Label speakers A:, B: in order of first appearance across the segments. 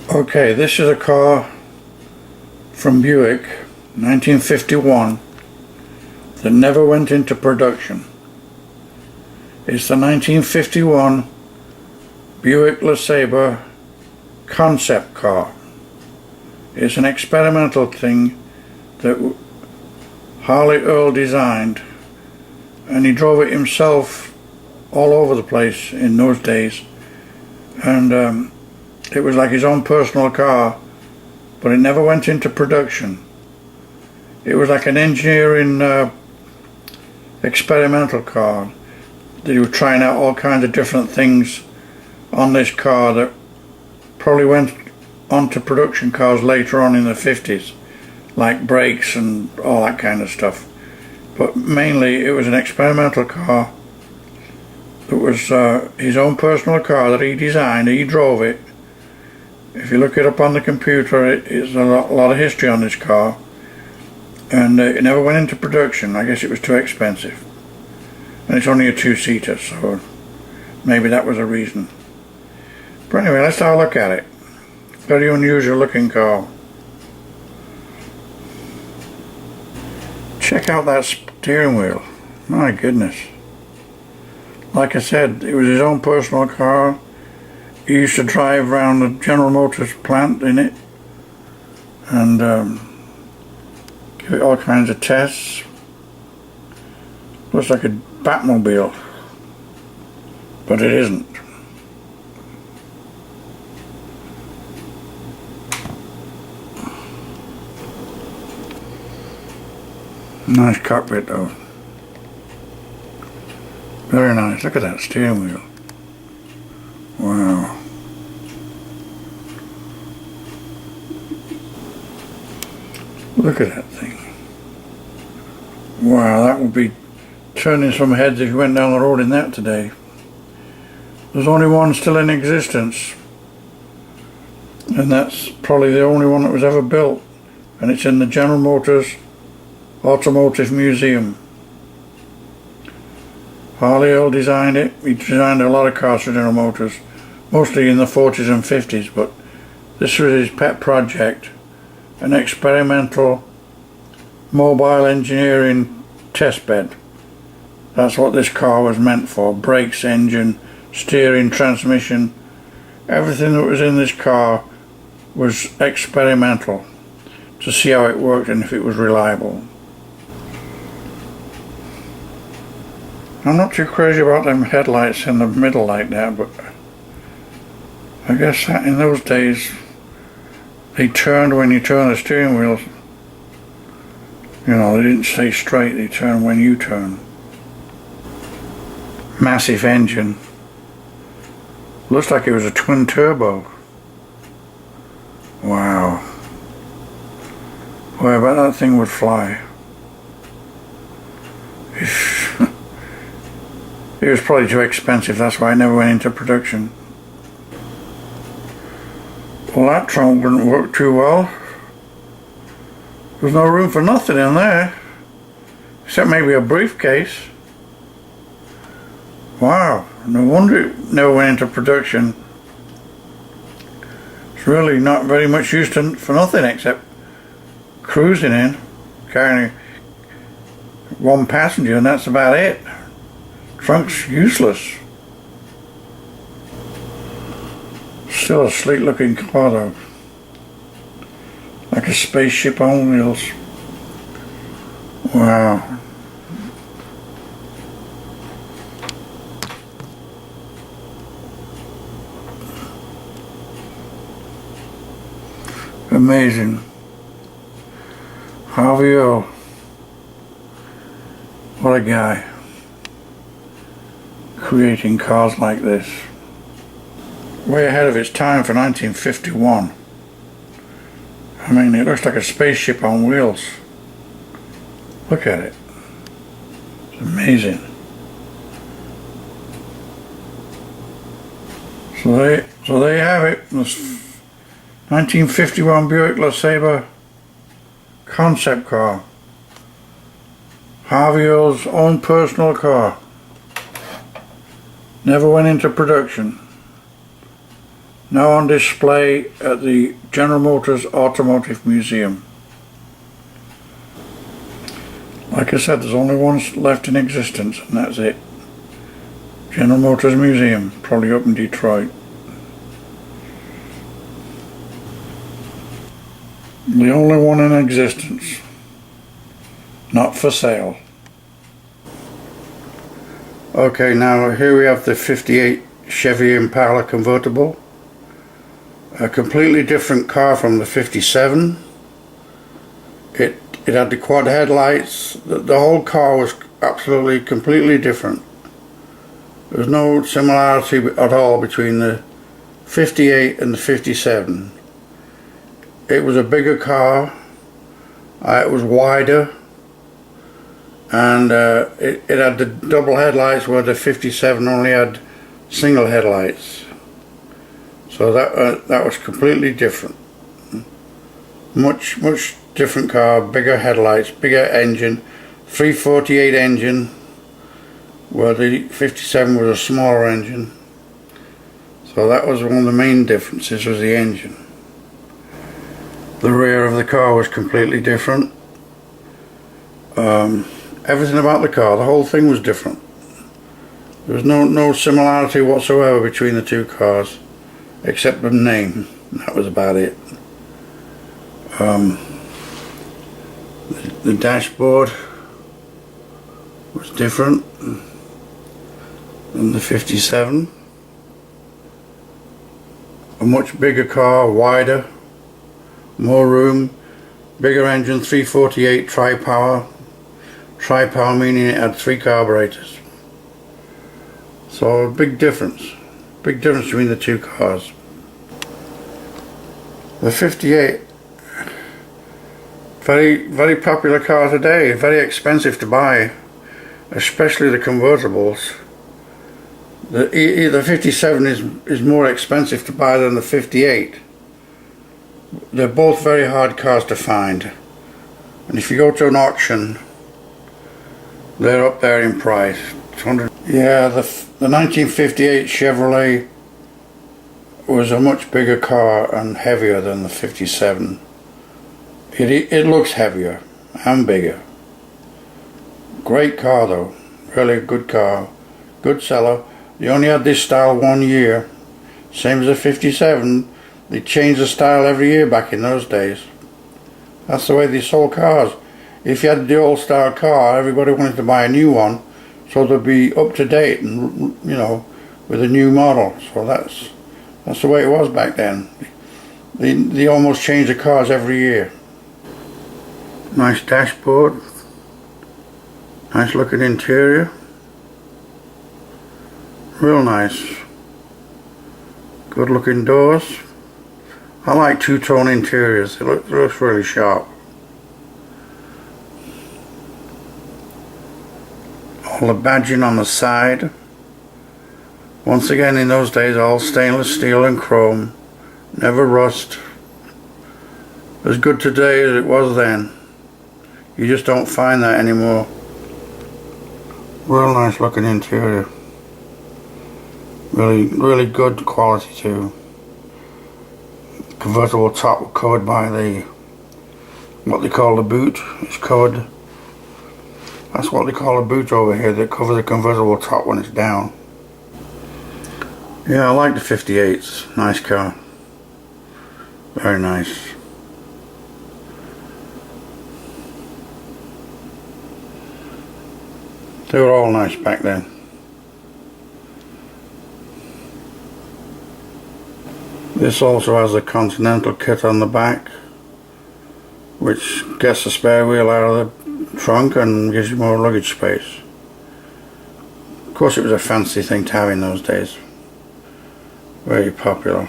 A: Okay, this is a car from Buick, 1951, that never went into production. It's the 1951 Buick LeSabre concept car. It's an experimental thing that Harley Earl designed, and he drove it himself all over the place in those days, and it was like his own personal car, but it never went into production. It was like an engineering experimental car. They were trying out all kinds of different things on this car that probably went onto production cars later on in the 50s, like brakes and all that kind of stuff. But mainly it was an experimental car. It was his own personal car that he designed. He drove it. If you look it up on the computer, it's a lot of history on this car, and it never went into production. I guess it was too expensive, and it's only a two-seater, so maybe that was a reason. But anyway, let's have a look at it. Very unusual looking car. Check out that steering wheel. My goodness. Like I said, it was his own personal car. He used to drive around the General Motors plant in it and give it all kinds of tests. Looks like a Batmobile, but it isn't. Nice cockpit though. Very nice. Look at that steering wheel. Wow. Look at that thing. Wow, that would be turning some heads if you went down the road in that today. There's only one still in existence, and that's probably the only one that was ever built, and it's in the General Motors Automotive Museum. Harley Earl designed it. He designed a lot of cars for General Motors, mostly in the 40s and 50s, but this was his pet project, an experimental mobile engineering test bed. That's what this car was meant for. Brakes, engine, steering, transmission, everything that was in this car was experimental to see how it worked and if it was reliable. I'm not too crazy about them headlights in the middle like that, but I guess that in those days they turned when you turn the steering wheel. You know, they didn't stay straight, they turned when you turn. Massive engine. Looks like it was a twin turbo. Wow. Boy, I bet that thing would fly. It was probably too expensive, that's why it never went into production. Well, that trunk wouldn't work too well. There's no room for nothing in there, except maybe a briefcase. Wow, no wonder it never went into production. It's really not very much used for nothing except cruising in, carrying one passenger, and that's about it. Trunk's useless. Still a sleek looking car though. Like a spaceship on wheels. Wow. Amazing. Harvey Earl. What a guy. Creating cars like this. Way ahead of its time for 1951. I mean, it looks like a spaceship on wheels. Look at it. It's amazing. So there you have it. This 1951 Buick LeSabre concept car. Harvey Earl's own personal car. Never went into production. Now on display at the General Motors Automotive Museum. Like I said, there's only one left in existence, and that's it. General Motors Museum, probably up in Detroit. The only one in existence. Not for sale. Okay, now here we have the 58 Chevy Impala convertible. A completely different car from the 57. It had the quad headlights. The whole car was absolutely completely different. There was no similarity at all between the 58 and the 57. It was a bigger car, it was wider, and it had the double headlights where the 57 only had single headlights. So that was completely different. Much different car, bigger headlights, bigger engine, 348 engine, where the 57 was a smaller engine. So that was one of the main differences, was the engine. The rear of the car was completely different. Everything about the car, the whole thing was different. There was no similarity whatsoever between the two cars, except the name. That was about it. The dashboard was different than the 57. A much bigger car, wider, more room, bigger engine, 348 tri-power. Tri-power meaning it had 3 carburetors. So a big difference between the two cars. The 58, very popular car today, very expensive to buy, especially the convertibles. The 57 is more expensive to buy than the 58. They're both very hard cars to find, and if you go to an auction, they're up there in price. Yeah, the 1958 Chevrolet was a much bigger car and heavier than the 57. It looks heavier and bigger. Great car though, really good car, good seller. They only had this style 1 year, same as the 57. They changed the style every year back in those days. That's the way they sold cars. If you had the old style car, everybody wanted to buy a new one, so they'd be up to date and, you know, with a new model. So that's the way it was back then. They almost changed the cars every year. Nice dashboard, nice looking interior, real nice. Good looking doors. I like two-tone interiors. It looks really sharp. All the badging on the side. Once again, in those days, all stainless steel and chrome. Never rust. As good today as it was then. You just don't find that anymore. Real nice looking interior. Really good quality too. Convertible top covered by what they call the boot. It's covered. That's what they call a boot over here. They cover the convertible top when it's down. Yeah, I like the 58s. Nice car. Very nice. They were all nice back then. This also has a Continental kit on the back, which gets the spare wheel out of the trunk and gives you more luggage space. Of course, it was a fancy thing to have in those days. Very popular.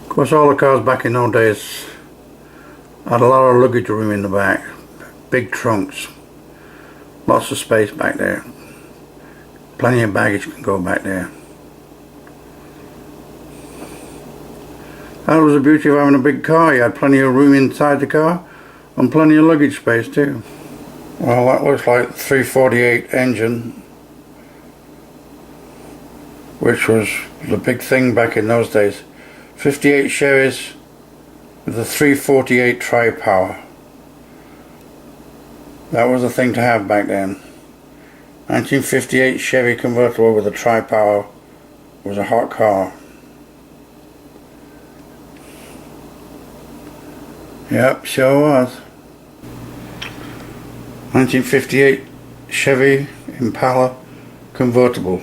A: Of course, all the cars back in those days had a lot of luggage room in the back. Big trunks. Lots of space back there. Plenty of baggage can go back there. That was the beauty of having a big car. You had plenty of room inside the car and plenty of luggage space too. Well, that looks like the 348 engine, which was the big thing back in those days. 58 Chevys with the 348 tri-power. That was a thing to have back then. 1958 Chevy convertible with a tri-power was a hot car. Yep, sure was. 1958 Chevy Impala convertible.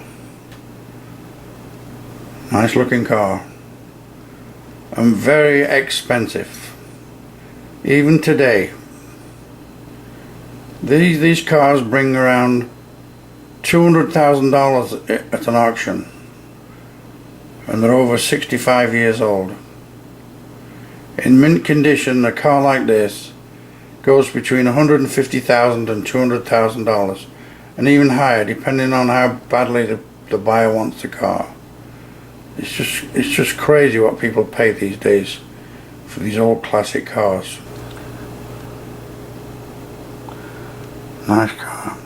A: Nice looking car. And very expensive. Even today. These cars bring around $200,000 at an auction. And they're over 65 years old. In mint condition, a car like this goes between $150,000 and $200,000, and even higher, depending on how badly the buyer wants the car. It's just crazy what people pay these days for these old classic cars. Nice car.